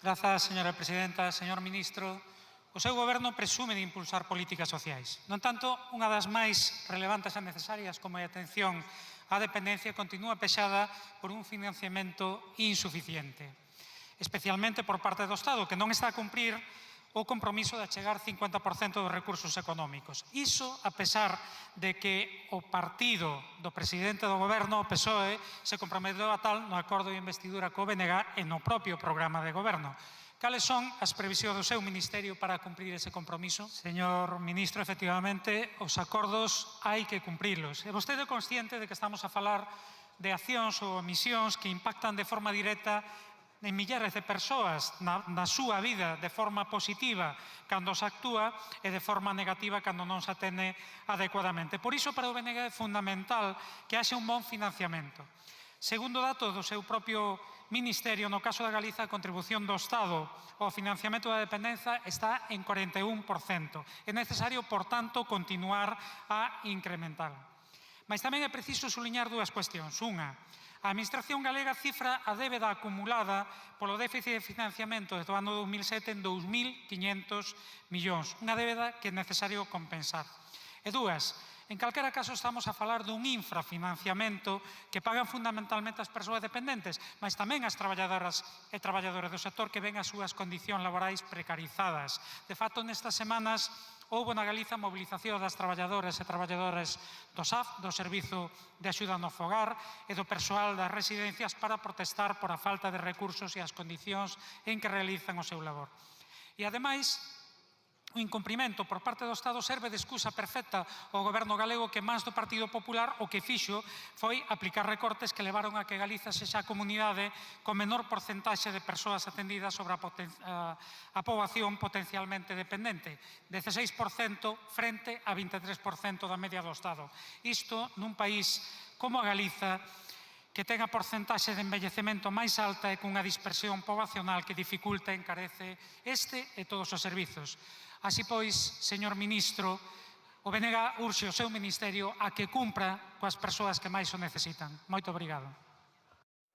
Grazas, señora presidenta. Señor ministro, o seu goberno presume de impulsar políticas sociais. No entanto, unha das máis relevantes e necesarias, como é a atención á dependencia, continúa pexada por un financiamento insuficiente, especialmente por parte do Estado, que non está a cumprir o compromiso de achegar 50% dos recursos económicos. Iso a pesar de que o partido do presidente do goberno, o PSOE, se comprometeu a tal no acordo de investidura co BNG e no propio programa de goberno. Cales son as previsións do seu ministerio para cumprir ese compromiso? Señor ministro, efectivamente, os acordos hai que cumprilos. É vostede consciente de que estamos a falar de accións ou omisións que impactan de forma directa en millares de persoas na súa vida de forma positiva cando se actúa e de forma negativa cando non se atende adecuadamente. Por iso, para o BNG é fundamental que haxe un bon financiamento. Segundo dato do seu propio ministerio, no caso da Galiza, a contribución do Estado ao financiamento da dependencia está en 41%. É necesario, por tanto, continuar a incrementar. Mas tamén é preciso suliñar dúas cuestións. Unha, a Administración galega cifra a débeda acumulada polo déficit de financiamento do ano 2007 en 2.500 millóns, unha débeda que é necesario compensar. E dúas, en calquera caso estamos a falar dun infrafinanciamento que pagan fundamentalmente as persoas dependentes, mas tamén as traballadoras e traballadores do sector que ven as súas condicións laborais precarizadas. De facto, nestas semanas houbo na Galiza mobilización das traballadoras e traballadores do SAF, do Servizo de Axuda no Fogar e do persoal das residencias para protestar por a falta de recursos e as condicións en que realizan o seu labor. E, ademais, o incumprimento por parte do Estado serve de excusa perfecta ao goberno galego que, máis do Partido Popular, o que fixo foi aplicar recortes que levaron a que Galiza sexa a comunidade con menor porcentaxe de persoas atendidas sobre a poboación potencialmente dependente, 16% frente a 23% da media do Estado. Isto nun país como a Galiza, que ten a porcentaxe de envellecemento máis alta e cunha dispersión poboacional que dificulta e encarece este e todos os servizos. Así pois, señor ministro, o BNG urxe o seu ministerio a que cumpra coas persoas que máis o necesitan. Moito obrigado.